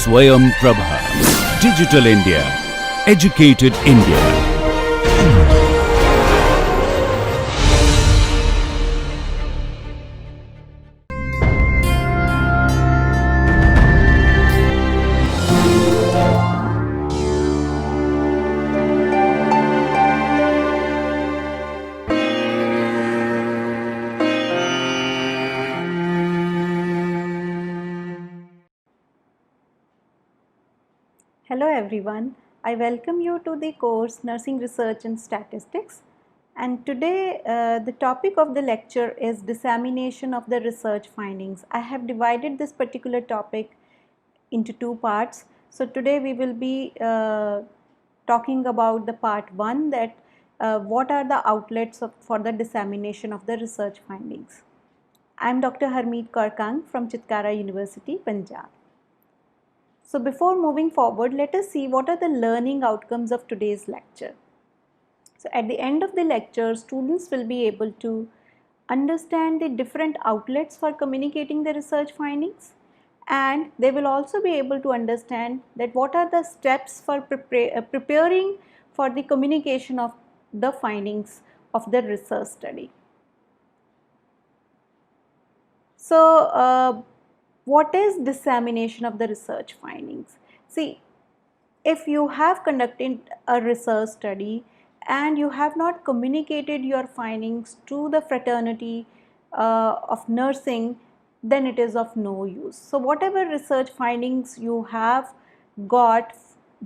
Swayam Prabha. Digital India. Educated India. Hello everyone, I welcome you to the course Nursing Research and Statistics, and today the topic of the lecture is dissemination of the research findings. I have divided this particular topic into two parts. So today we will be talking about the part 1, that what are the outlets for the dissemination of the research findings. I am Dr. Harmeet Kaur Kang from Chitkara University, Punjab. So before moving forward, let us see what are the learning outcomes of today's lecture. So at the end of the lecture, students will be able to understand the different outlets for communicating the research findings, and they will also be able to understand that what are the steps for preparing for the communication of the findings of the research study. So what is dissemination of the research findings? See, if you have conducted a research study and you have not communicated your findings to the fraternity of nursing, then it is of no use. So whatever research findings you have got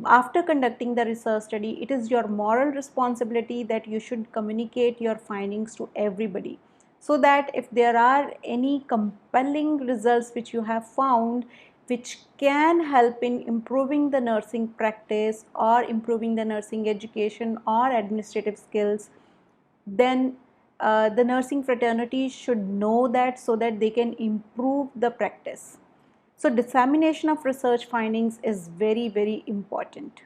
after conducting the research study, it is your moral responsibility that you should communicate your findings to everybody, so that if there are any compelling results which you have found which can help in improving the nursing practice or improving the nursing education or administrative skills, then the nursing fraternity should know that, so that they can improve the practice. So dissemination of research findings is very, very important.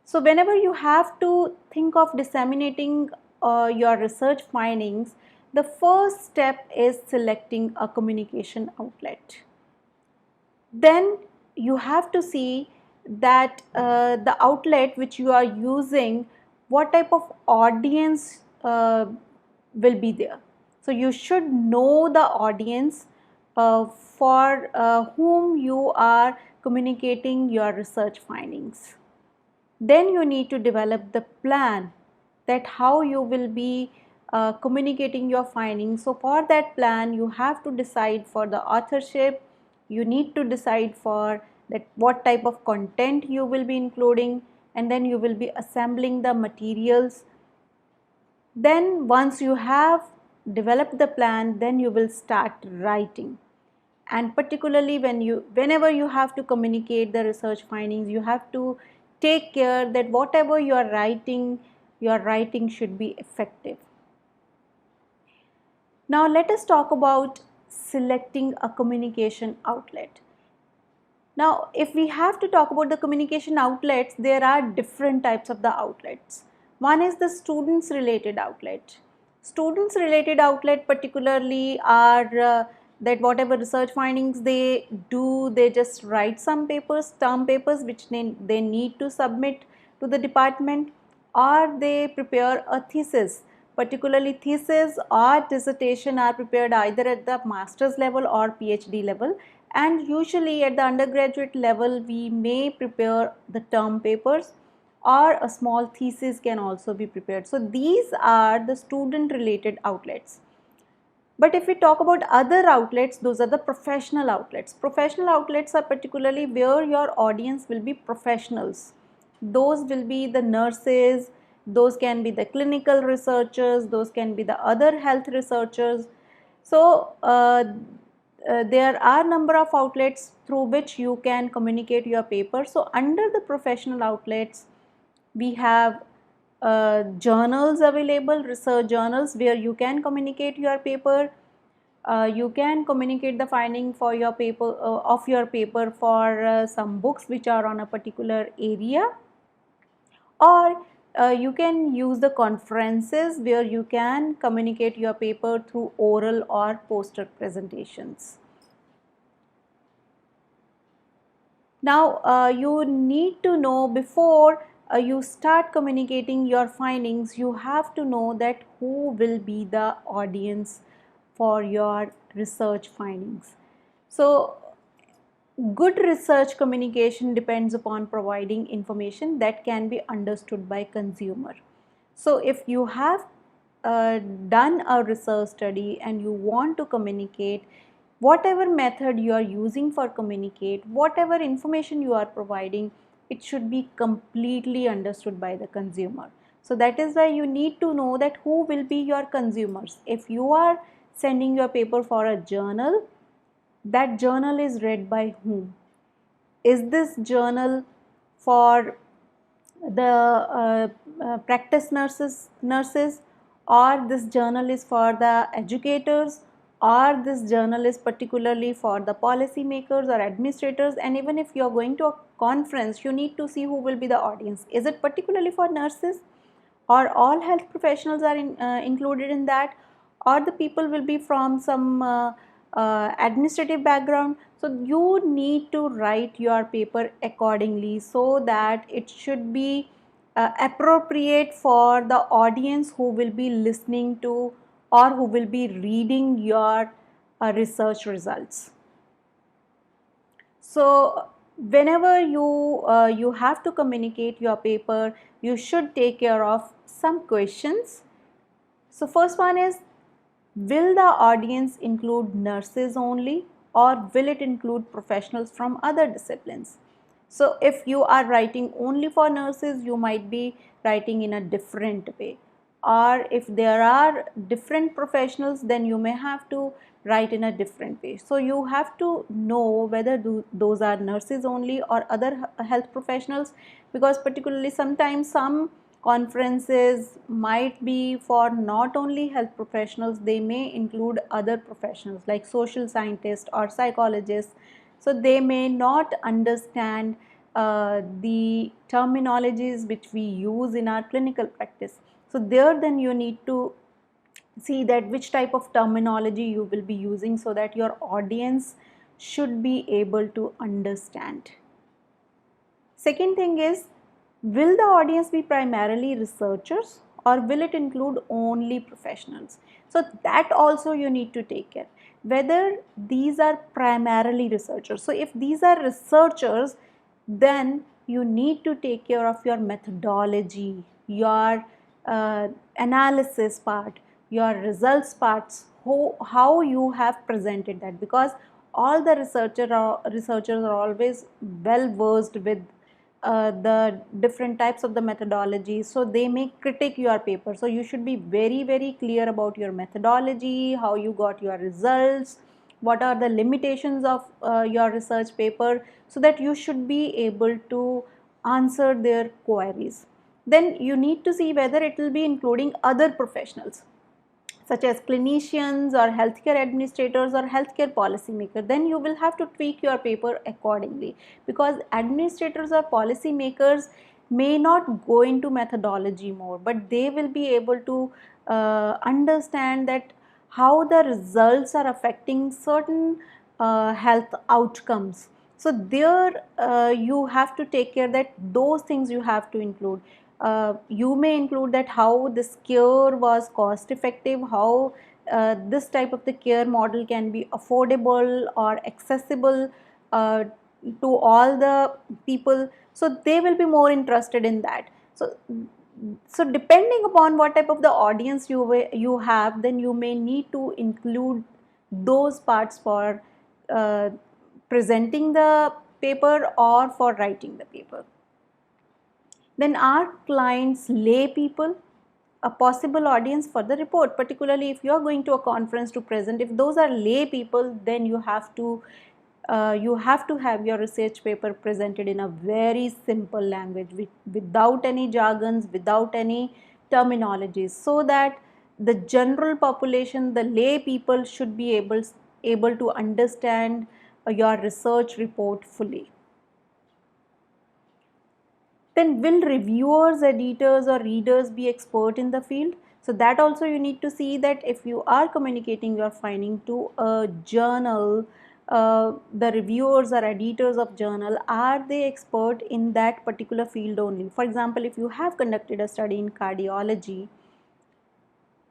So whenever you have to think of disseminating your research findings, the first step is selecting a communication outlet. Then you have to see that the outlet which you are using, what type of audience will be there. So you should know the audience for whom you are communicating your research findings. Then you need to develop the plan that how you will be communicating your findings. So for that plan, you have to decide for the authorship, you need to decide for that what type of content you will be including, and then you will be assembling the materials. Then once you have developed the plan, then you will start writing. And particularly whenever you have to communicate the research findings, you have to take care that whatever you are writing, your writing should be effective. Now let us talk about selecting a communication outlet. Now if we have to talk about the communication outlets, there are different types of the outlets. One is the students related outlet. Students related outlet particularly are that whatever research findings they do, they just write some papers, term papers, which they need to submit to the department, or they prepare a thesis. Particularly thesis or dissertation are prepared either at the master's level or PhD level, and usually at the undergraduate level we may prepare the term papers, or a small thesis can also be prepared. So these are the student related outlets. But if we talk about other outlets, those are the professional outlets. Professional outlets are particularly where your audience will be professionals. Those will be the nurses, those can be the clinical researchers, those can be the other health researchers. So there are number of outlets through which you can communicate your paper. So under the professional outlets, we have journals available, research journals, where you can communicate your paper. You can communicate the finding for your paper of your paper for some books which are on a particular area, or you can use the conferences where you can communicate your paper through oral or poster presentations. Now, you need to know before you start communicating your findings, you have to know that who will be the audience for your research findings. So, good research communication depends upon providing information that can be understood by consumer. So if you have done a research study and you want to communicate, whatever method you are using for communicate, whatever information you are providing, it should be completely understood by the consumer. So that is why you need to know that who will be your consumers. If you are sending your paper for a journal, that journal is read by whom? Is this journal for the practice nurses, or this journal is for the educators, or this journal is particularly for the policy makers or administrators? And even if you are going to a conference, you need to see who will be the audience. Is it particularly for nurses, or all health professionals are included in that, or the people will be from some administrative background? So you need to write your paper accordingly so that it should be appropriate for the audience who will be listening to or who will be reading your research results. So whenever you have to communicate your paper, you should take care of some questions. So first one is, will the audience include nurses only, or will it include professionals from other disciplines? So if you are writing only for nurses, you might be writing in a different way. Or if there are different professionals, then you may have to write in a different way. So you have to know whether those are nurses only or other health professionals, because particularly sometimes some conferences might be for not only health professionals, they may include other professionals like social scientists or psychologists. So they may not understand the terminologies which we use in our clinical practice. So there then you need to see that which type of terminology you will be using so that your audience should be able to understand. Second thing is, will the audience be primarily researchers or will it include only professionals? So that also you need to take care whether these are primarily researchers. So if these are researchers, then you need to take care of your methodology, your analysis part, your results parts, how you have presented that, because all the researchers are always well versed with the different types of the methodology, so they may critique your paper. So you should be very clear about your methodology, how you got your results, what are the limitations of your research paper, so that you should be able to answer their queries. Then you need to see whether it will be including other professionals such as clinicians or healthcare administrators or healthcare policymakers. Then you will have to tweak your paper accordingly, because administrators or policymakers may not go into methodology more, but they will be able to understand that how the results are affecting certain health outcomes. So there you have to take care that those things you have to include. You may include that how this care was cost effective, how this type of the care model can be affordable or accessible to all the people. So they will be more interested in that. So depending upon what type of the audience you have, then you may need to include those parts for uh, presenting the paper or for writing the paper. Then are clients lay people a possible audience for the report? Particularly if you are going to a conference to present, if those are lay people, then you have to have your research paper presented in a very simple language, without any jargons, without any terminologies, so that the general population, the lay people, should be able to understand your research report fully. Then will reviewers, editors or readers be expert in the field? So that also you need to see that if you are communicating your finding to a journal, the reviewers or editors of journal, are they expert in that particular field only? For example, if you have conducted a study in cardiology,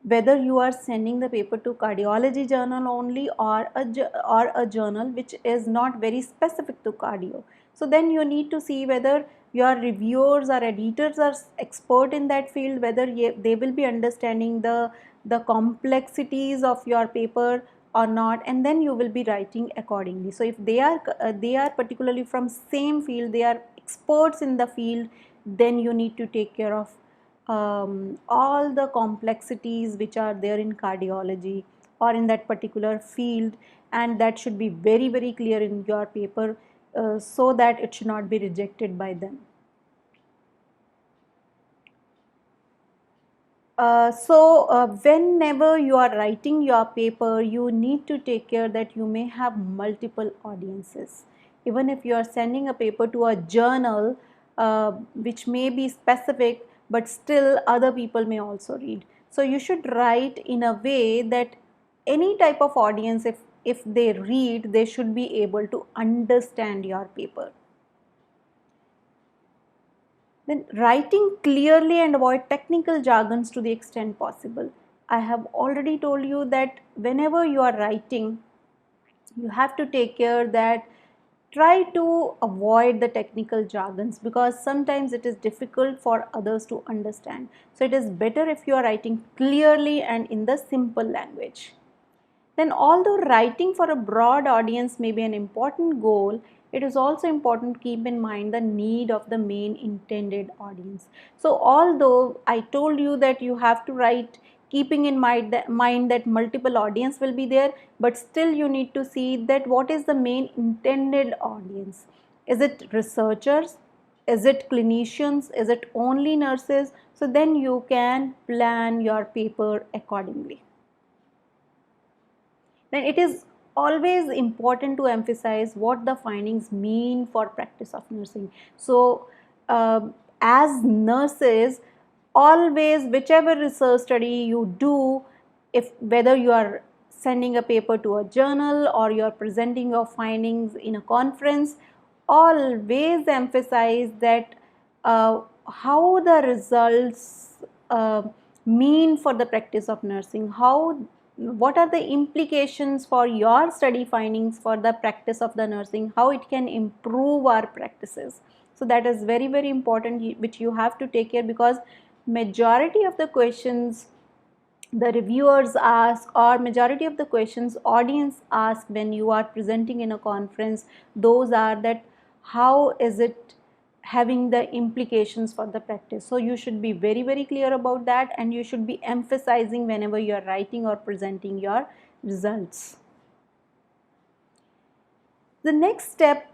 whether you are sending the paper to cardiology journal only, or a journal which is not very specific to cardio, so then you need to see whether your reviewers or editors are expert in that field, whether they will be understanding the complexities of your paper or not, and then you will be writing accordingly. So if they are particularly from same field, they are experts in the field, then you need to take care of all the complexities which are there in cardiology or in that particular field, and that should be very, very clear in your paper, so that it should not be rejected by them. Whenever you are writing your paper, you need to take care that you may have multiple audiences. Even if you are sending a paper to a journal which may be specific, but still other people may also read. So you should write in a way that any type of audience, if they read, they should be able to understand your paper. Then writing clearly and avoid technical jargons to the extent possible. I have already told you that whenever you are writing, you have to take care that try to avoid the technical jargons, because sometimes it is difficult for others to understand. So it is better if you are writing clearly and in the simple language. Then, although writing for a broad audience may be an important goal, it is also important to keep in mind the need of the main intended audience. So although I told you that you have to write keeping in mind that multiple audience will be there, but still you need to see that what is the main intended audience. Is it researchers? Is it clinicians? Is it only nurses? So then you can plan your paper accordingly. Then it is always important to emphasize what the findings mean for practice of nursing. So as nurses, always whichever research study you do, if whether you are sending a paper to a journal or you are presenting your findings in a conference, always emphasize that how the results mean for the practice of nursing, what are the implications for your study findings for the practice of the nursing, how it can improve our practices. So that is very, very important, which you have to take care, because majority of the questions the reviewers ask, or majority of the questions audience ask when you are presenting in a conference, those are that how is it having the implications for the practice. So you should be very, very clear about that, and you should be emphasizing whenever you are writing or presenting your results. The next step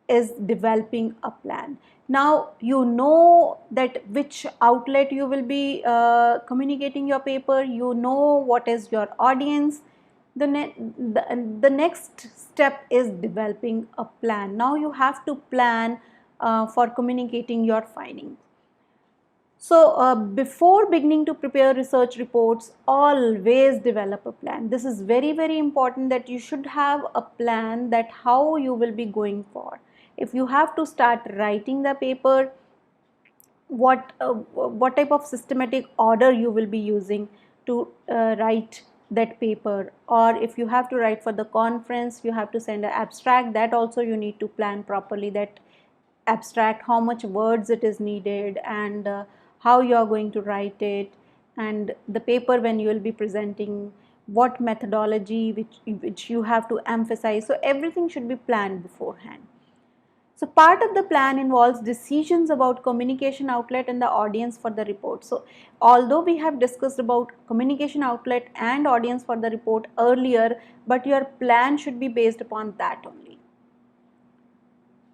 is developing a plan. Now you know that which outlet you will be communicating your paper, you know what is your audience. The next step is developing a plan. Now you have to plan for communicating your findings. So before beginning to prepare research reports, always develop a plan. This is very, very important, that you should have a plan that how you will be going for. If you have to start writing the paper, what type of systematic order you will be using to write that paper, or if you have to write for the conference, you have to send an abstract, that also you need to plan properly, that abstract, how much words it is needed, and how you are going to write it, and the paper when you will be presenting, what methodology which you have to emphasize. So everything should be planned beforehand. So part of the plan involves decisions about communication outlet and the audience for the report. So although we have discussed about communication outlet and audience for the report earlier, but your plan should be based upon that only.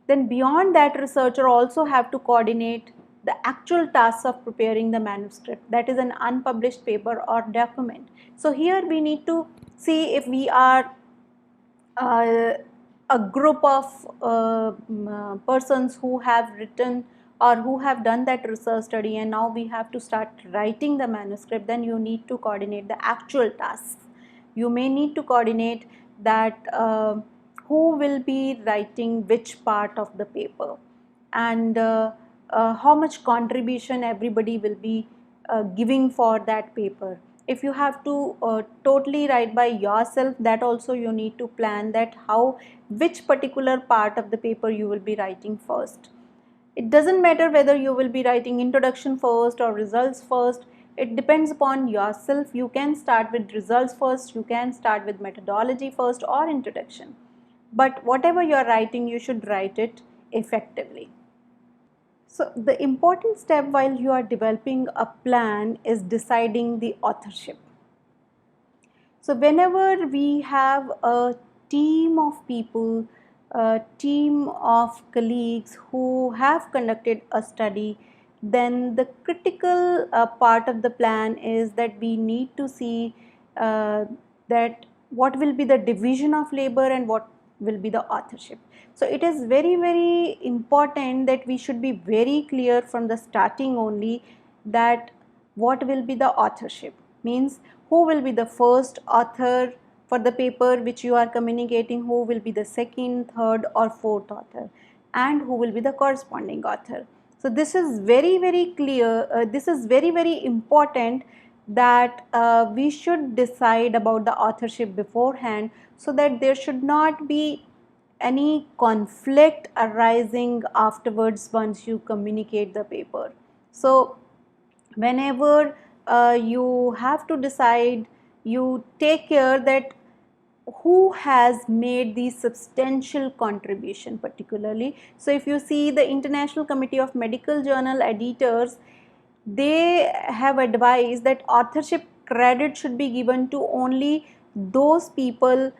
Then beyond that, researcher also have to coordinate the actual tasks of preparing the manuscript, that is an unpublished paper or document. So here we need to see if we are a group of persons who have written or who have done that research study, and now we have to start writing the manuscript, then you need to coordinate the actual tasks. You may need to coordinate that who will be writing which part of the paper, and how much contribution everybody will be giving for that paper. If you have to totally write by yourself, that also you need to plan that how, which particular part of the paper you will be writing first. It doesn't matter whether you will be writing introduction first or results first. It depends upon yourself. You can start with results first, you can start with methodology first, or introduction. But whatever you are writing, you should write it effectively. So the important step while you are developing a plan is deciding the authorship. So whenever we have a team of people, a team of colleagues who have conducted a study, then the critical part of the plan is that we need to see that what will be the division of labor and what will be the authorship. So it is very, very important that we should be very clear from the starting only that what will be the authorship, means who will be the first author for the paper which you are communicating, who will be the second, third or fourth author, and who will be the corresponding author. So this is very, very clear, this is very, very important that we should decide about the authorship beforehand, so that there should not be any conflict arising afterwards once you communicate the paper. So whenever you have to decide, you take care that who has made the substantial contribution particularly. So if you see the International Committee of Medical Journal Editors, they have advised that authorship credit should be given to only those people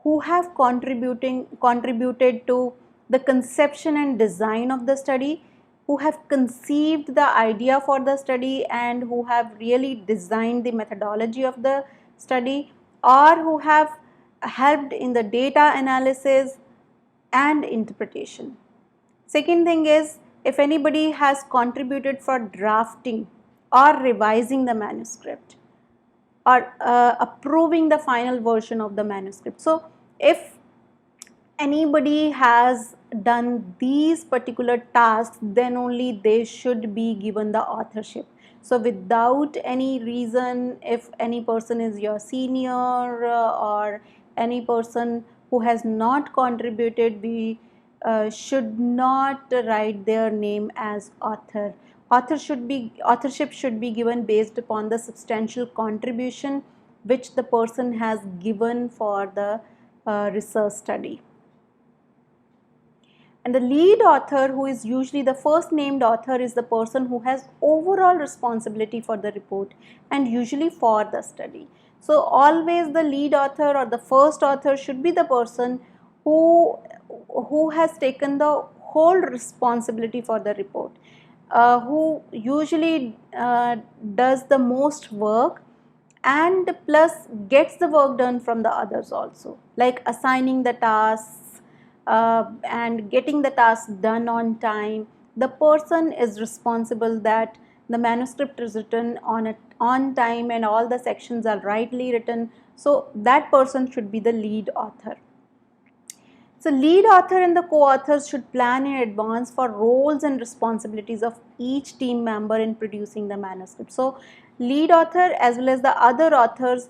who have contributed to the conception and design of the study, who have conceived the idea for the study, and who have really designed the methodology of the study, or who have helped in the data analysis and interpretation. Second thing is, if anybody has contributed for drafting or revising the manuscript or approving the final version of the manuscript. So if anybody has done these particular tasks, then only they should be given the authorship. So without any reason, if any person is your senior or any person who has not contributed, we should not write their name as author. Authorship should be given based upon the substantial contribution which the person has given for the research study. And the lead author, who is usually the first named author, is the person who has overall responsibility for the report and usually for the study. So always the lead author or the first author should be the person who has taken the whole responsibility for the report, who usually does the most work, and plus gets the work done from the others also, like assigning the tasks and getting the task done on time. The person is responsible that the manuscript is written on time and all the sections are rightly written. So that person should be the lead author. So lead author and the co-authors should plan in advance for roles and responsibilities of each team member in producing the manuscript. So lead author as well as the other authors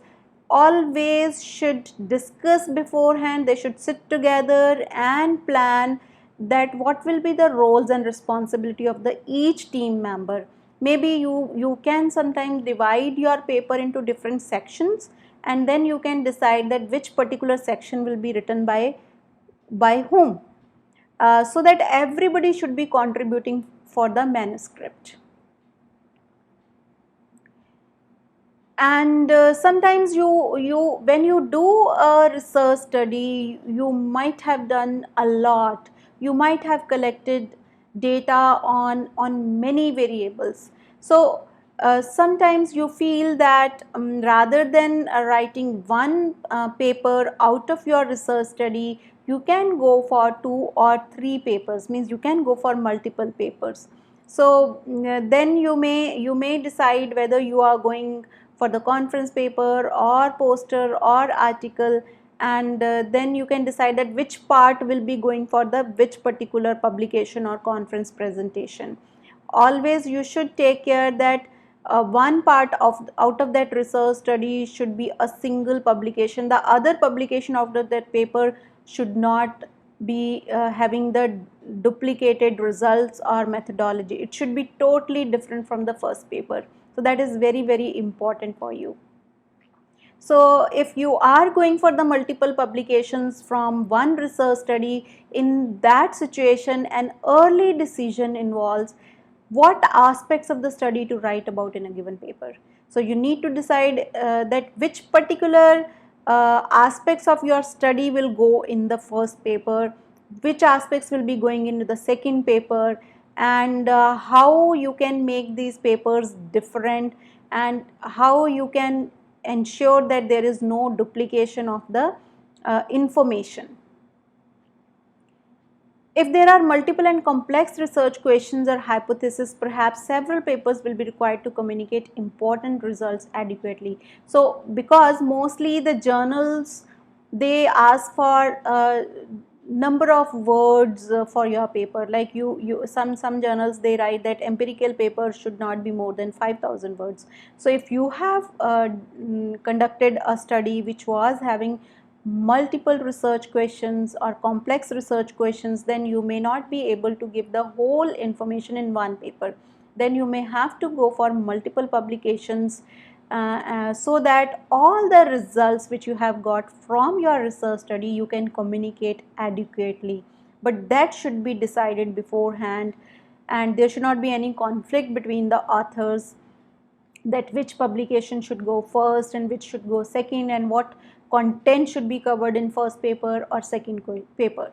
always should discuss beforehand. They should sit together and plan that what will be the roles and responsibility of the each team member. Maybe you can sometimes divide your paper into different sections, and then you can decide that which particular section will be written by whom, so that everybody should be contributing for the manuscript. And sometimes when you do a research study, you might have done a lot, you might have collected data on many variables. So sometimes you feel that rather than writing one paper out of your research study, you can go for 2 or 3 papers, means you can go for multiple papers. So then you may decide whether you are going for the conference paper or poster or article, and then you can decide that which part will be going for the which particular publication or conference presentation. Always you should take care that one part of out of that research study should be a single publication. The other publication out of that paper should not be having the duplicated results or methodology. It should be totally different from the first paper. So that is very, very important for you. So if you are going for the multiple publications from one research study, in that situation an early decision involves what aspects of the study to write about in a given paper. So you need to decide that which particular aspects of your study will go in the first paper, which aspects will be going into the second paper, and how you can make these papers different, and how you can ensure that there is no duplication of the information. If there are multiple and complex research questions or hypotheses, perhaps several papers will be required to communicate important results adequately. So because mostly the journals, they ask for number of words for your paper, like some journals they write that empirical paper should not be more than 5,000 words. So if you have conducted a study which was having multiple research questions or complex research questions, then you may not be able to give the whole information in one paper. Then you may have to go for multiple publications so that all the results which you have got from your research study you can communicate adequately. But that should be decided beforehand, and there should not be any conflict between the authors that which publication should go first and which should go second, and what content should be covered in first paper or second paper.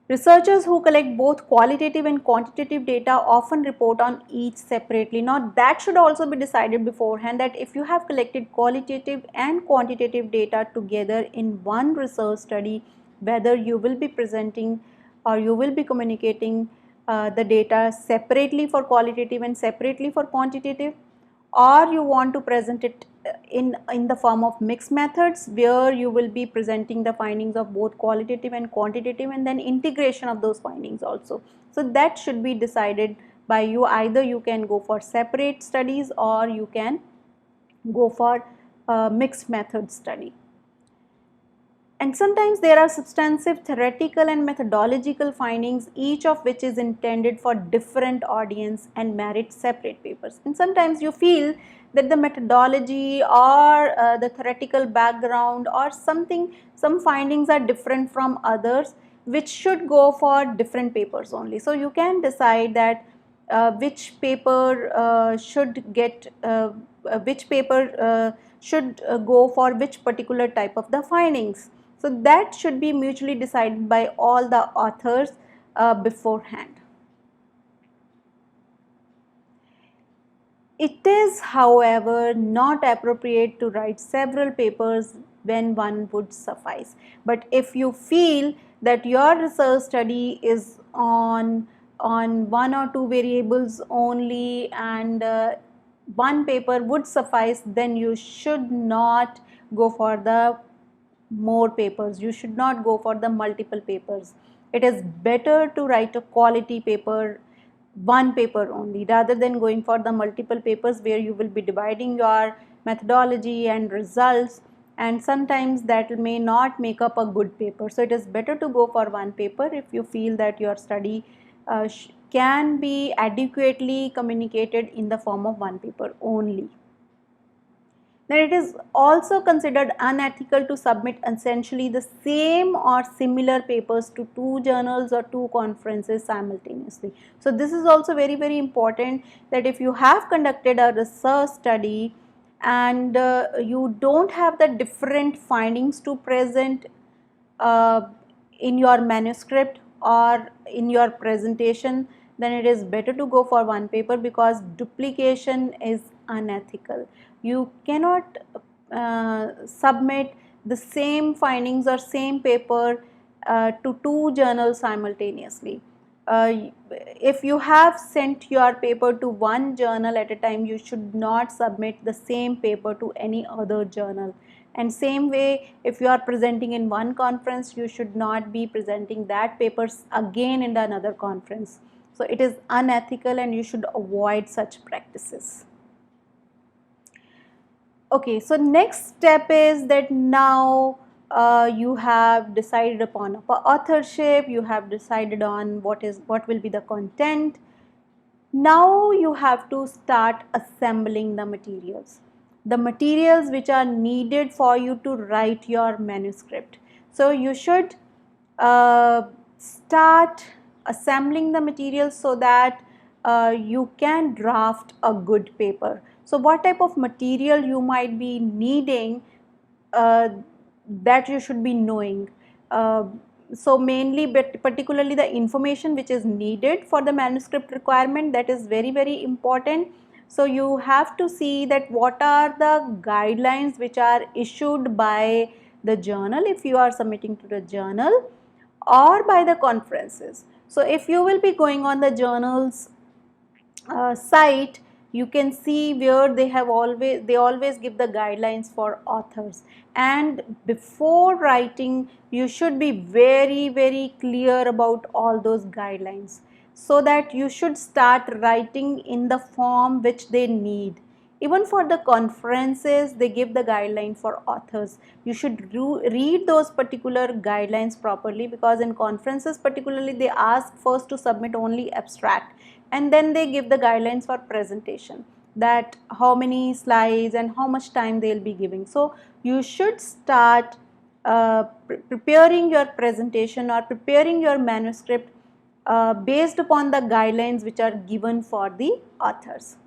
Researchers who collect both qualitative and quantitative data often report on each separately. Now that should also be decided beforehand, that if you have collected qualitative and quantitative data together in one research study, whether you will be presenting or you will be communicating the data separately for qualitative and separately for quantitative, or you want to present it in the form of mixed methods, where you will be presenting the findings of both qualitative and quantitative and then integration of those findings also. So that should be decided by you. Either you can go for separate studies or you can go for mixed method study. And sometimes there are substantive theoretical and methodological findings, each of which is intended for different audience and merit separate papers. And sometimes you feel that the methodology or the theoretical background or some findings are different from others, which should go for different papers only. So you can decide that which paper should go for which particular type of the findings. So that should be mutually decided by all the authors beforehand. It is, however, not appropriate to write several papers when one would suffice. But if you feel that your research study is on one or two variables only and one paper would suffice, then you should not go for the more papers. You should not go for the multiple papers. It is better to write a quality paper, one paper only, rather than going for the multiple papers where you will be dividing your methodology and results, and sometimes that may not make up a good paper. So it is better to go for one paper if you feel that your study can be adequately communicated in the form of one paper only. Then it is also considered unethical to submit essentially the same or similar papers to two journals or two conferences simultaneously. So this is also very, very important, that if you have conducted a research study and you don't have the different findings to present in your manuscript or in your presentation, then it is better to go for one paper, because duplication is unethical. You cannot submit the same findings or same paper to two journals simultaneously. if you have sent your paper to one journal at a time, you should not submit the same paper to any other journal. And same way, if you are presenting in one conference, you should not be presenting that papers again in another conference. So it is unethical and you should avoid such practices. Okay, so next step is that now you have decided upon authorship, you have decided on what will be the content. Now you have to start assembling the materials which are needed for you to write your manuscript. So you should start assembling the materials so that you can draft a good paper. So what type of material you might be needing, that you should be knowing. So mainly, but particularly the information which is needed for the manuscript requirement, that is very, very important. So you have to see that what are the guidelines which are issued by the journal if you are submitting to the journal, or by the conferences. So if you will be going on the journal's site, you can see where they always give the guidelines for authors. And before writing, you should be very, very clear about all those guidelines, so that you should start writing in the form which they need. Even for the conferences, they give the guideline for authors. You should read those particular guidelines properly, because in conferences particularly, they ask first to submit only abstract, and then they give the guidelines for presentation, that how many slides and how much time they will be giving. So you should start preparing your presentation or preparing your manuscript based upon the guidelines which are given for the authors.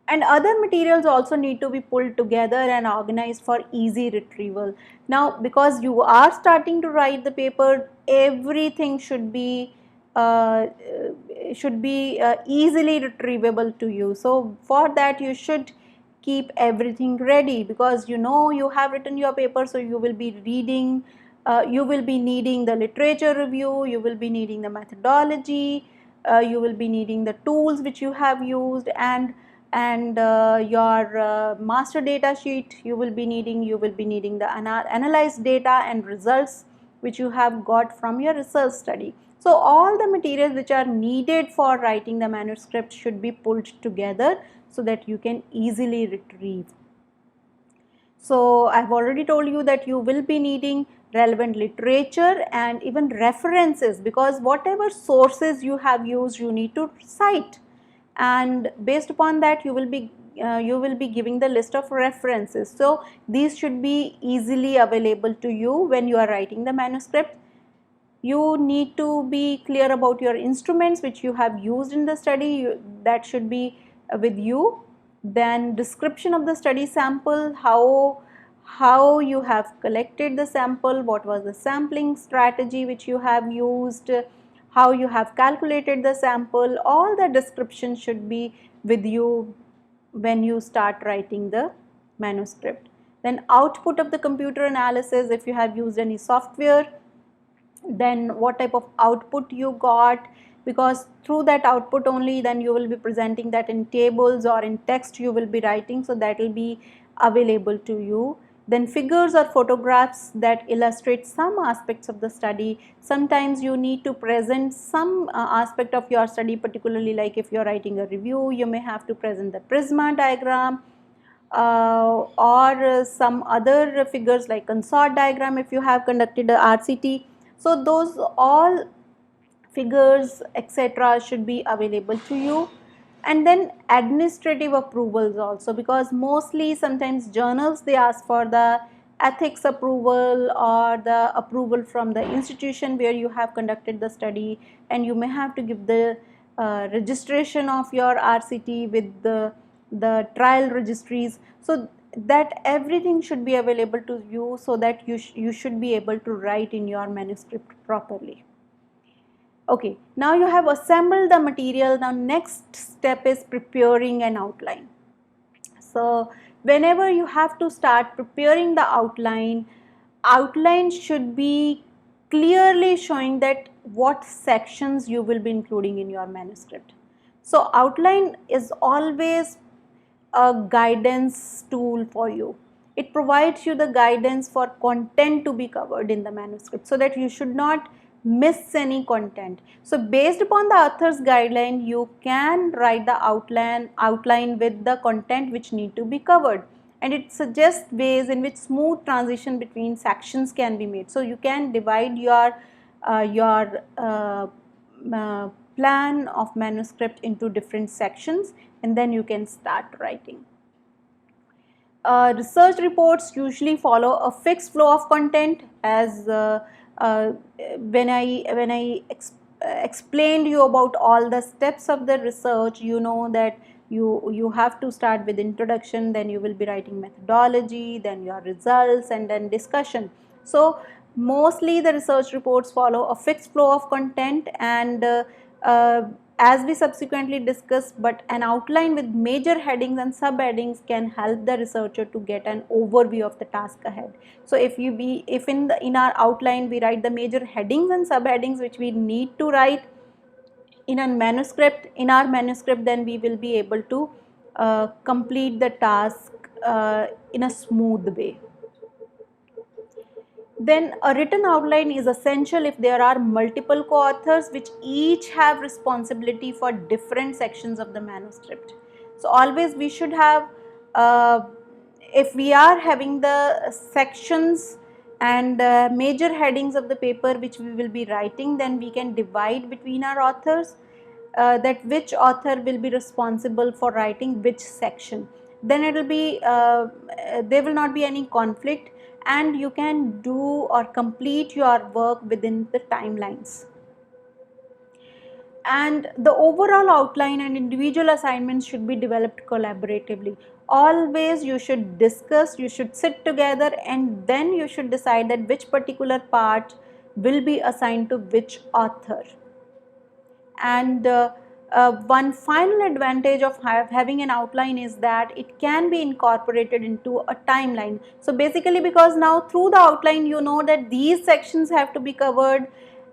And other materials also need to be pulled together and organized for easy retrieval. Now, because you are starting to write the paper, everything should be easily retrievable to you. So for that, you should keep everything ready, because you have written your paper, so you will be reading, you will be needing the literature review, you will be needing the methodology, you will be needing the tools which you have used, and your master data sheet you will be needing the analyzed data and results which you have got from your research study. So all the materials which are needed for writing the manuscript should be pulled together so that you can easily retrieve. So I've already told you that you will be needing relevant literature and even references, because whatever sources you have used, you need to cite, and based upon that you will be giving the list of references. So these should be easily available to you when you are writing the manuscript. You need to be clear about your instruments which you have used in the study, that should be with you. Then description of the study sample, how you have collected the sample, what was the sampling strategy which you have used, how you have calculated the sample, all the description should be with you when you start writing the manuscript. Then output of the computer analysis, if you have used any software, then what type of output you got, because through that output only then you will be presenting that in tables or in text you will be writing, so that will be available to you. Then figures or photographs that illustrate some aspects of the study. Sometimes you need to present some aspect of your study, particularly like if you are writing a review, you may have to present the Prisma diagram, or some other figures like consort diagram if you have conducted a RCT. So those all figures etc. should be available to you. And then administrative approvals also, because mostly sometimes journals they ask for the ethics approval or the approval from the institution where you have conducted the study, and you may have to give the registration of your RCT with the trial registries. So that everything should be available to you, so that you should be able to write in your manuscript properly. Okay, now you have assembled the material. Now next step is preparing an outline. So whenever you have to start preparing the outline should be clearly showing that what sections you will be including in your manuscript. So outline is always a guidance tool for you. It provides you the guidance for content to be covered in the manuscript so that you should not miss any content. So based upon the author's guideline, you can write the outline with the content which need to be covered, and it suggests ways in which smooth transition between sections can be made. So you can divide your plan of manuscript into different sections, and then you can start writing. Research reports usually follow a fixed flow of content, as when I explained you about all the steps of the research. You know that you have to start with introduction, then you will be writing methodology, then your results, and then discussion. So mostly the research reports follow a fixed flow of content, and as we subsequently discuss, but an outline with major headings and subheadings can help the researcher to get an overview of the task ahead. So if in our outline we write the major headings and subheadings which we need to write in our manuscript, then we will be able to complete the task in a smooth way. Then a written outline is essential if there are multiple co-authors which each have responsibility for different sections of the manuscript. So always we should have, if we are having the sections and major headings of the paper which we will be writing, then we can divide between our authors, that which author will be responsible for writing which section. Then it will be there will not be any conflict, and you can do or complete your work within the timelines. And the overall outline and individual assignments should be developed collaboratively. Always you should discuss, you should sit together, and then you should decide that which particular part will be assigned to which author. And one final advantage of having an outline is that it can be incorporated into a timeline. So basically, because now through the outline you know that these sections have to be covered,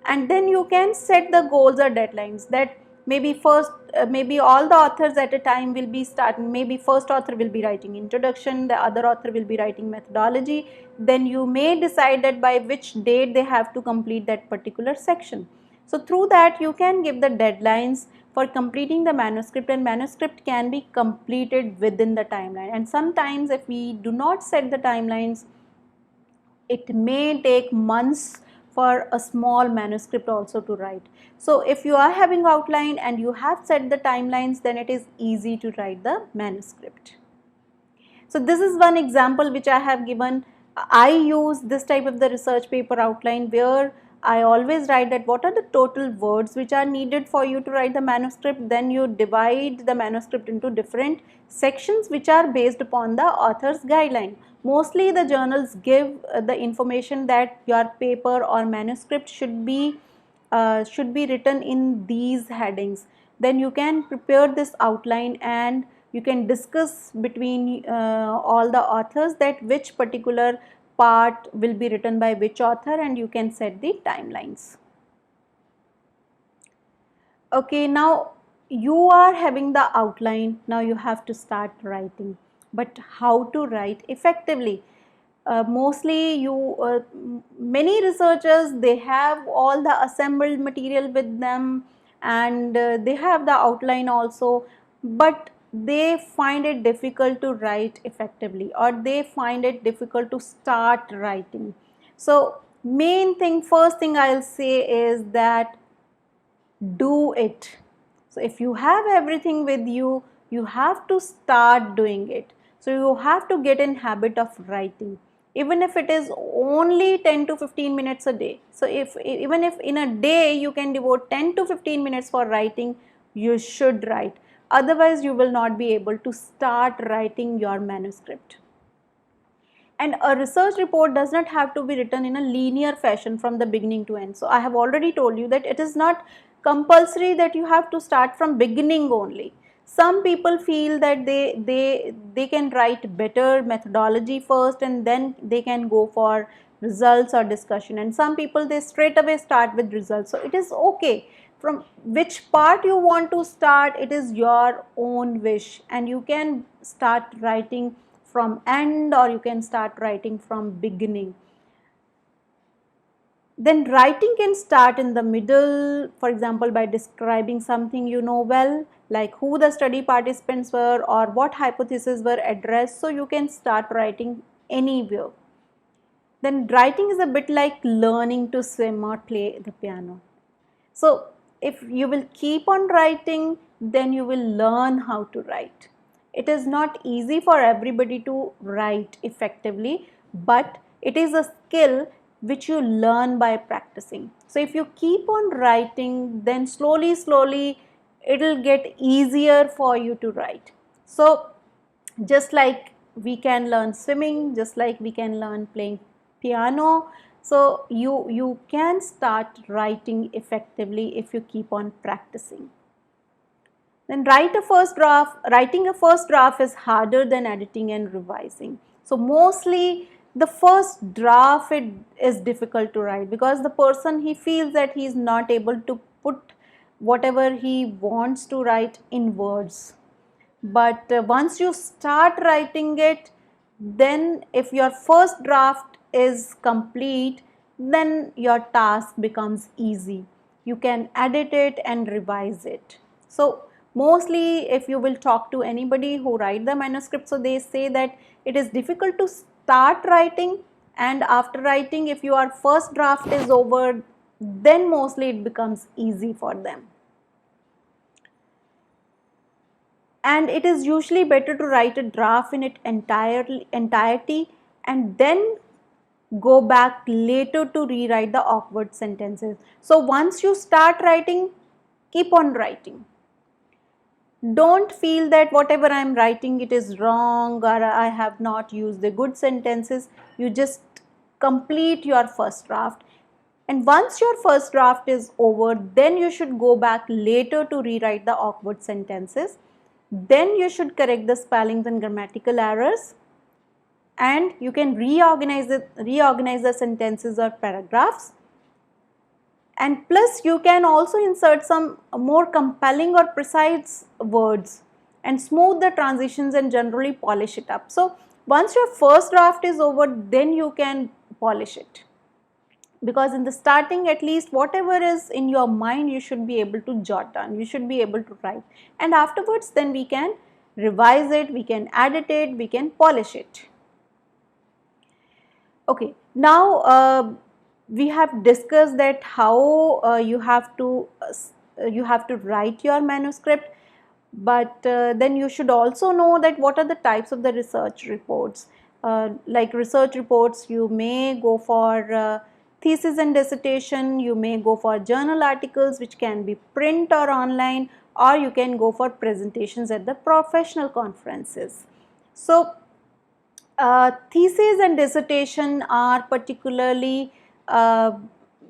and then you can set the goals or deadlines that maybe first maybe all the authors at a time will be starting, maybe first author will be writing introduction, the other author will be writing methodology. Then you may decide that by which date they have to complete that particular section. So through that you can give the deadlines for completing the manuscript, and manuscript can be completed within the timeline. And sometimes if we do not set the timelines, it may take months for a small manuscript also to write. So if you are having outline and you have set the timelines, then it is easy to write the manuscript. So this is one example which I have given. I use this type of the research paper outline where I always write that what are the total words which are needed for you to write the manuscript. Then you divide the manuscript into different sections which are based upon the author's guideline. Mostly the journals give the information that your paper or manuscript should be written in these headings. Then you can prepare this outline and you can discuss between all the authors that which particular part will be written by which author, and you can set the timelines. Okay, now you are having the outline, now you have to start writing. But how to write effectively? Mostly many researchers, they have all the assembled material with them, and they have the outline also, but they find it difficult to write effectively, or they find it difficult to start writing. So first thing I'll say is that do it. So if you have everything with you, you have to start doing it. So you have to get in habit of writing, even if it is only 10 to 15 minutes a day. So even if in a day you can devote 10 to 15 minutes for writing, you should write. Otherwise you will not be able to start writing your manuscript. And a research report does not have to be written in a linear fashion from the beginning to end. So I have already told you that it is not compulsory that you have to start from beginning only. Some people feel that they can write better methodology first and then they can go for results or discussion, and some people they straight away start with results. So it is okay. From which part you want to start, it is your own wish, and you can start writing from end or you can start writing from beginning. Then writing can start in the middle, for example, by describing something you know well, like who the study participants were or what hypotheses were addressed. So you can start writing anywhere. Then writing is a bit like learning to swim or play the piano. So if you will keep on writing, then you will learn how to write. It is not easy for everybody to write effectively, but it is a skill which you learn by practicing. So if you keep on writing, then slowly it will get easier for you to write. So just like we can learn swimming, just like we can learn playing piano, so you can start writing effectively if you keep on practicing. Then writing a first draft is harder than editing and revising. So mostly the first draft is difficult to write, because the person, he feels that he is not able to put whatever he wants to write in words. But once you start writing it, then if your first draft is complete, then your task becomes easy. You can edit it and revise it. So mostly if you will talk to anybody who write the manuscript, so they say that it is difficult to start writing, and after writing, if your first draft is over, then mostly it becomes easy for them. And it is usually better to write a draft in its entirety and then go back later to rewrite the awkward sentences. So once you start writing, keep on writing. Don't feel that whatever I am writing it is wrong or I have not used the good sentences. You just complete your first draft. And once your first draft is over, then you should go back later to rewrite the awkward sentences. Then you should correct the spellings and grammatical errors, and you can reorganize the sentences or paragraphs. And plus you can also insert some more compelling or precise words and smooth the transitions and generally polish it up. So once your first draft is over, then you can polish it, because in the starting, at least whatever is in your mind, you should be able to jot down, you should be able to write, and afterwards then we can revise it, we can edit it, we can polish it. Okay, now we have discussed that how you have to write your manuscript, but then you should also know that what are the types of the research reports. Like research reports, you may go for thesis and dissertation, you may go for journal articles which can be print or online, or you can go for presentations at the professional conferences. So thesis and dissertation are particularly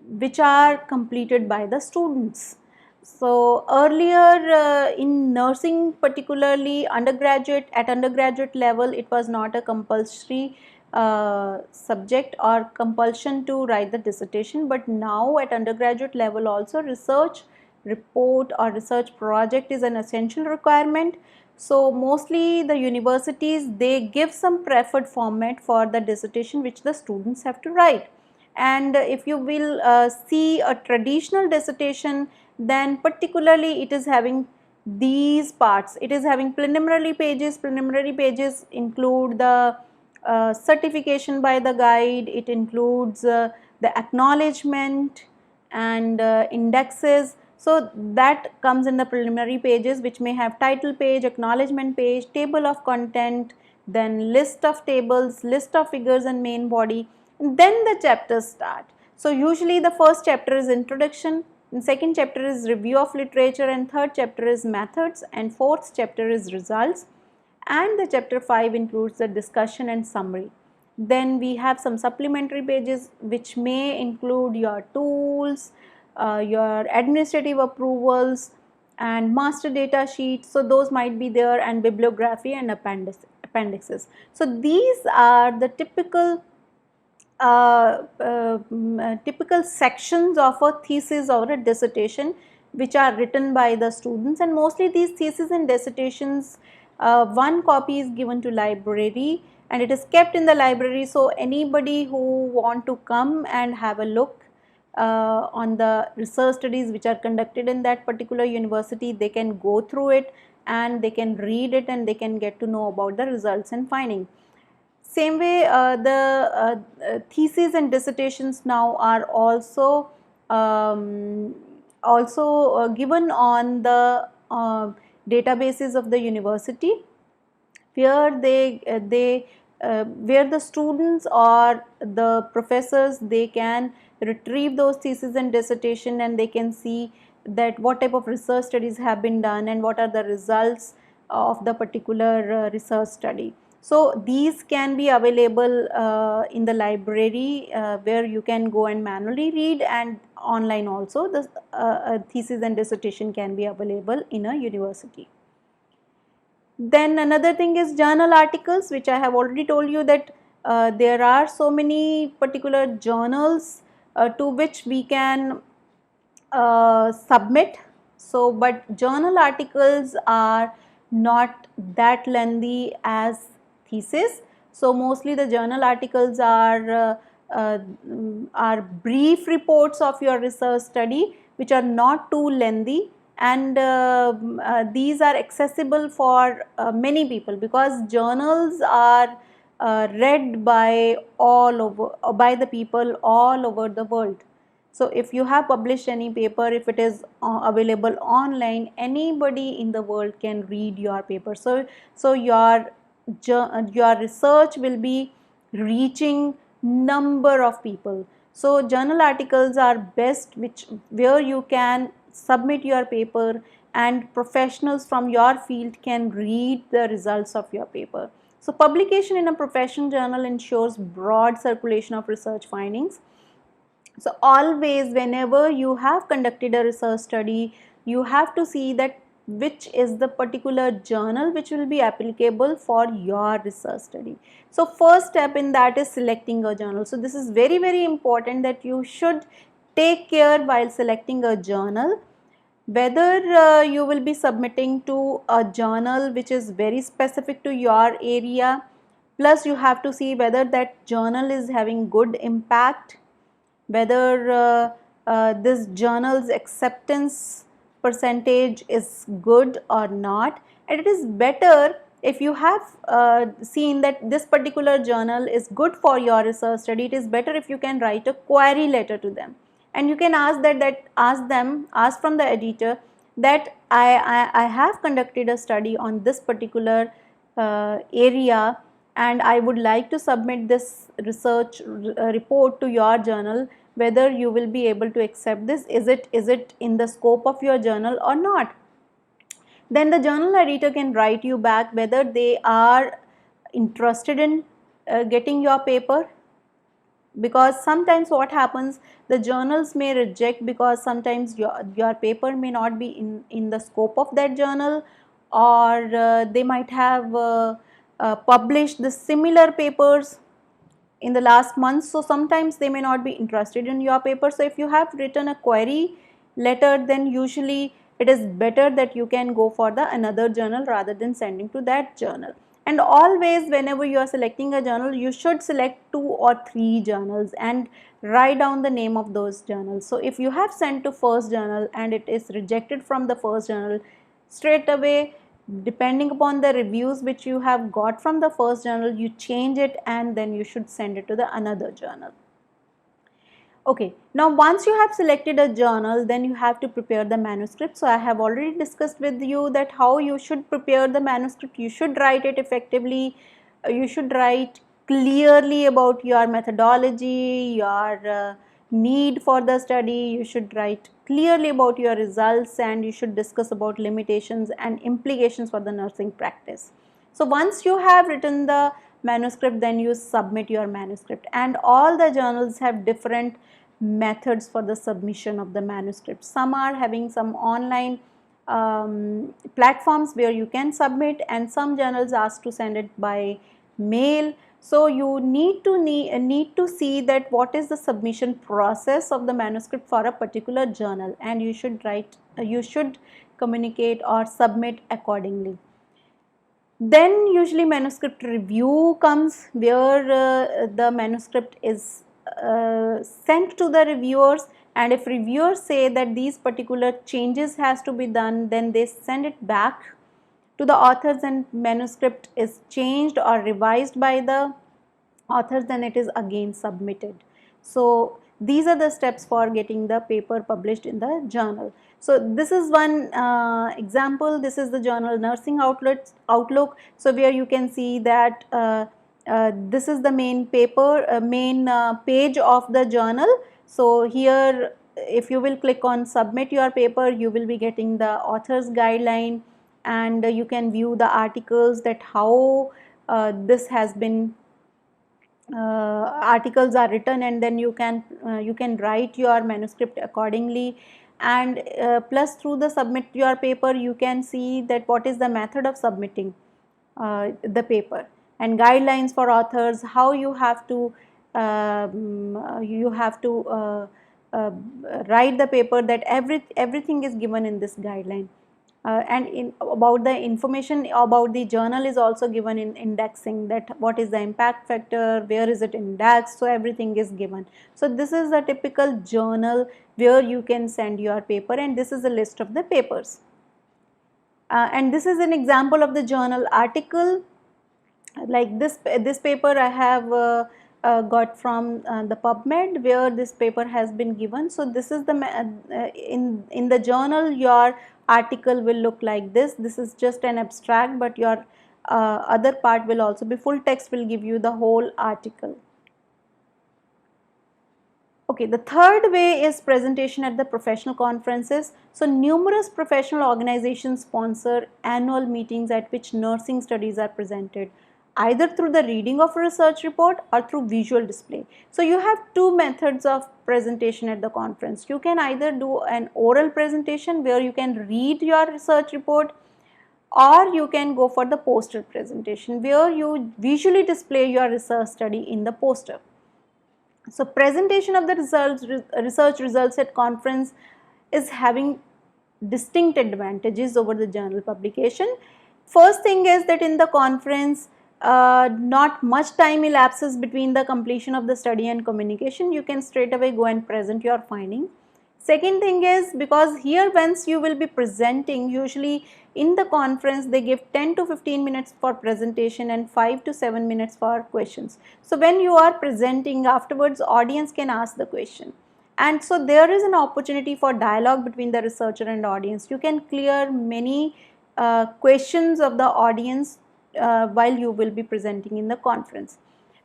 which are completed by the students. So earlier in nursing, particularly at undergraduate level, it was not a compulsory subject or compulsion to write the dissertation, but now at undergraduate level also research report or research project is an essential requirement. So mostly the universities, they give some preferred format for the dissertation which the students have to write. And if you will see a traditional dissertation, then particularly it is having these parts. It is having preliminary pages. Preliminary pages include the certification by the guide, it includes the acknowledgement and indexes. So that comes in the preliminary pages, which may have title page, acknowledgement page, table of content, then list of tables, list of figures and main body. Then the chapters start. So usually the first chapter is introduction, and second chapter is review of literature, and third chapter is methods, and fourth chapter is results, and the chapter 5 includes the discussion and summary. Then we have some supplementary pages which may include your tools, your administrative approvals and master data sheets. So those might be there, and bibliography and appendixes. So these are the typical typical sections of a thesis or a dissertation which are written by the students, and mostly these theses and dissertations, one copy is given to library and it is kept in the library, so anybody who want to come and have a look on the research studies which are conducted in that particular university, they can go through it and they can read it and they can get to know about the results and finding. Same way, the theses and dissertations now are also given on the databases of the university, where where the students or the professors, they can retrieve those theses and dissertation and they can see that what type of research studies have been done and what are the results of the particular research study. So these can be available in the library, where you can go and manually read, and online also the thesis and dissertation can be available in a university. Then another thing is journal articles, which I have already told you that there are so many particular journals to which we can submit. So, but journal articles are not that lengthy as thesis. So, mostly the journal articles are brief reports of your research study, which are not too lengthy, and these are accessible for many people, because journals are read by by the people all over the world. So if you have published any paper, if it is available online, anybody in the world can read your paper. So your research will be reaching number of people. So journal articles are best, where you can submit your paper and professionals from your field can read the results of your paper. So publication in a professional journal ensures broad circulation of research findings. So always, whenever you have conducted a research study, you have to see that which is the particular journal which will be applicable for your research study. So first step in that is selecting a journal. So this is very, very important, that you should take care while selecting a journal, whether you will be submitting to a journal which is very specific to your area, plus you have to see whether that journal is having good impact, whether this journal's acceptance percentage is good or not. And it is better, if you have seen that this particular journal is good for your research study, it is better if you can write a query letter to them, and you can ask from the editor that I have conducted a study on this particular area, and I would like to submit this research report to your journal, whether you will be able to accept this, is it in the scope of your journal or not. Then the journal editor can write you back whether they are interested in getting your paper, because sometimes what happens, the journals may reject, because sometimes your paper may not be in the scope of that journal, or they might have published the similar papers in the last month, so sometimes they may not be interested in your paper. So if you have written a query letter, then usually it is better that you can go for the another journal rather than sending to that journal. And always, whenever you are selecting a journal, you should select 2 or 3 journals and write down the name of those journals. So if you have sent to first journal and it is rejected from the first journal, straight away, depending upon the reviews which you have got from the first journal, you change it and then you should send it to the another journal. Okay, now once you have selected a journal, then you have to prepare the manuscript. So I have already discussed with you that how you should prepare the manuscript. You should write it effectively, you should write clearly about your methodology, your need for the study, you should write clearly about your results, and you should discuss about limitations and implications for the nursing practice. So once you have written the manuscript, then you submit your manuscript, and all the journals have different methods for the submission of the manuscript. Some are having some online platforms where you can submit, and some journals ask to send it by mail, So you need to see that what is the submission process of the manuscript for a particular journal, and you should communicate or submit accordingly. Then usually manuscript review comes, where the manuscript is sent to the reviewers, and if reviewers say that these particular changes has to be done, then they send it back to the authors, and manuscript is changed or revised by the authors, then it is again submitted. So these are the steps for getting the paper published in the journal. So this is one example. This is the journal Nursing Outlook. So where you can see that this is the main paper, main page of the journal. So here, if you will click on submit your paper, you will be getting the author's guideline, and you can view the articles, that how this has been articles are written, and then you can write your manuscript accordingly. And plus, through the submit your paper, you can see that what is the method of submitting the paper, and guidelines for authors, how you have to write the paper, that everything is given in this guideline. And about the information about the journal is also given in indexing, that what is the impact factor, where is it indexed, so everything is given. So this is a typical journal where you can send your paper, and this is a list of the papers. And this is an example of the journal article. Like this paper I have got from the PubMed, where this paper has been given. So this is the in the journal, your article will look like this. This is just an abstract, but your other part will also be full text, will give you the whole article. Okay, the third way is presentation at the professional conferences. So numerous professional organizations sponsor annual meetings at which nursing studies are presented, either through the reading of a research report or through visual display. So you have two methods of presentation at the conference. You can either do an oral presentation where you can read your research report, or you can go for the poster presentation where you visually display your research study in the poster. So presentation of the research results at conference is having distinct advantages over the journal publication. First thing is that in the conference, not much time elapses between the completion of the study and communication. You can straight away go and present your finding. Second thing is, because here once you will be presenting, usually in the conference they give 10 to 15 minutes for presentation and 5 to 7 minutes for questions. So when you are presenting, afterwards audience can ask the question, and so there is an opportunity for dialogue between the researcher and audience. You can clear many questions of the audience while you will be presenting in the conference.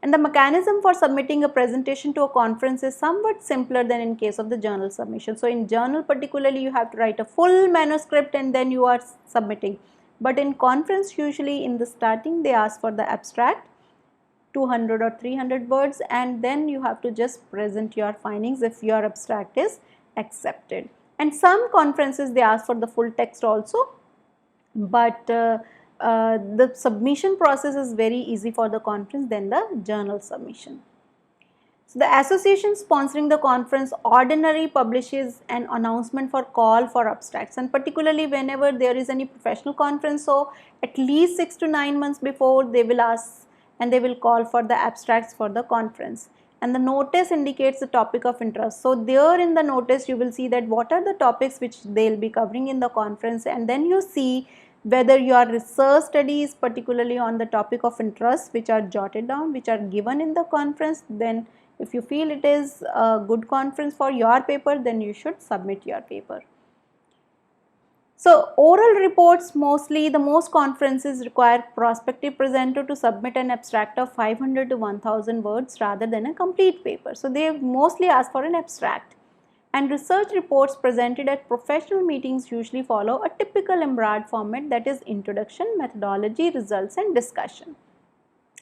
And the mechanism for submitting a presentation to a conference is somewhat simpler than in case of the journal submission. So in journal particularly, you have to write a full manuscript and then you are submitting. But in conference, usually in the starting, they ask for the abstract, 200 or 300 words, and then you have to just present your findings if your abstract is accepted. And some conferences, they ask for the full text also, but the submission process is very easy for the conference than the journal submission. So the association sponsoring the conference ordinarily publishes an announcement for call for abstracts, and particularly whenever there is any professional conference, so at least 6 to 9 months before they will ask and they will call for the abstracts for the conference. And the notice indicates the topic of interest. So there in the notice you will see that what are the topics which they will be covering in the conference, and then you see whether your research study is particularly on the topic of interest, which are jotted down, which are given in the conference. Then if you feel it is a good conference for your paper, then you should submit your paper. So oral reports, mostly the most conferences require prospective presenter to submit an abstract of 500 to 1000 words rather than a complete paper. So they mostly ask for an abstract. And research reports presented at professional meetings usually follow a typical EMRAD format, that is introduction, methodology, results and discussion.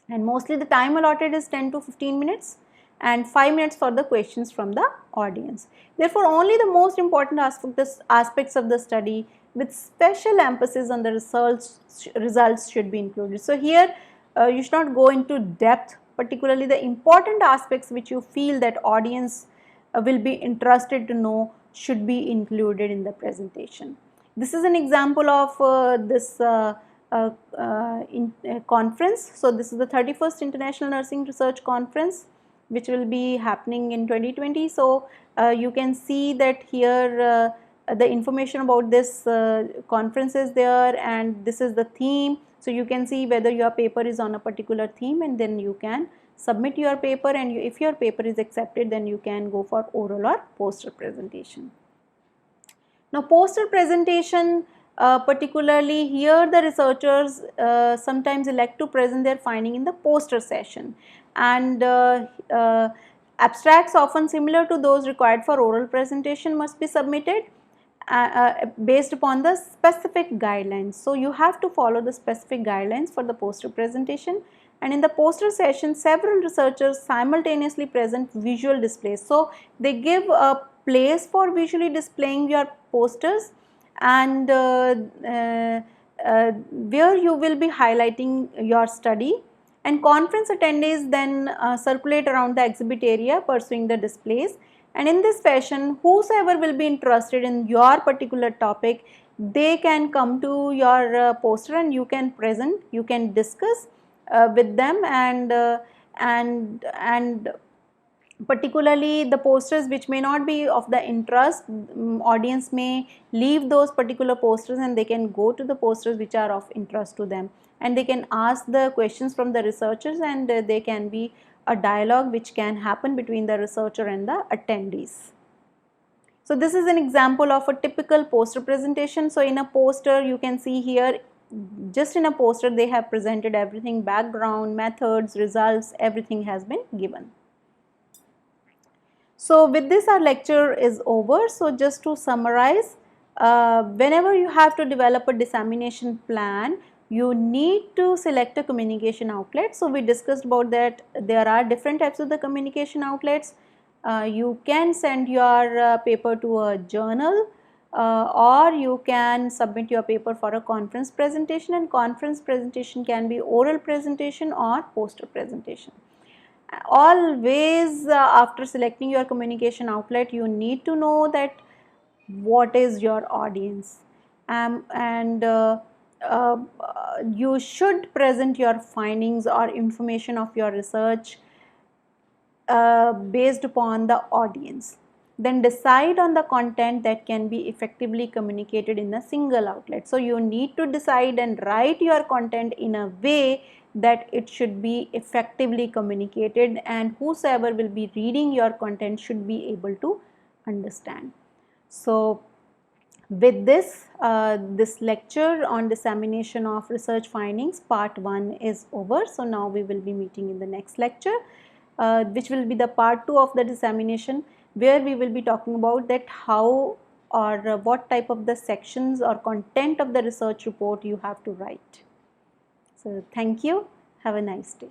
And mostly the time allotted is 10 to 15 minutes and 5 minutes for the questions from the audience. Therefore, only the most important aspects of the study with special emphasis on the results should be included. So here you should not go into depth particularly the important aspects which you feel that audience will be interested to know should be included in the presentation. This is an example of this conference. So this is the 31st International Nursing Research Conference, which will be happening in 2020. So you can see that here the information about this conference is there, and this is the theme. So you can see whether your paper is on a particular theme, and then you can submit your paper, and if your paper is accepted, then you can go for oral or poster presentation. Now poster presentation, particularly here the researchers sometimes elect to present their finding in the poster session, and abstracts often similar to those required for oral presentation must be submitted based upon the specific guidelines. So you have to follow the specific guidelines for the poster presentation, and in the poster session several researchers simultaneously present visual displays. So they give a place for visually displaying your posters, and where you will be highlighting your study, and conference attendees then circulate around the exhibit area pursuing the displays. And in this fashion, whosoever will be interested in your particular topic, they can come to your poster, and you can present, you can discuss with them, and particularly the posters which may not be of the interest, audience may leave those particular posters and they can go to the posters which are of interest to them, and they can ask the questions from the researchers, and they can be a dialogue which can happen between the researcher and the attendees. So this is an example of a typical poster presentation. So in a poster, you can see here, just in a poster they have presented everything, background, methods, results, everything has been given. So with this our lecture is over. So just to summarize, whenever you have to develop a dissemination plan, you need to select a communication outlet. So we discussed about that there are different types of the communication outlets. You can send your paper to a journal, or you can submit your paper for a conference presentation, and conference presentation can be oral presentation or poster presentation. Always after selecting your communication outlet, you need to know that what is your audience, and you should present your findings or information of your research based upon the audience. Then decide on the content that can be effectively communicated in a single outlet. So you need to decide and write your content in a way that it should be effectively communicated, and whosoever will be reading your content should be able to understand. So with this, this lecture on dissemination of research findings part 1 is over. So now we will be meeting in the next lecture, which will be the part 2 of the dissemination, where we will be talking about that how or what type of the sections or content of the research report you have to write. So thank you. Have a nice day.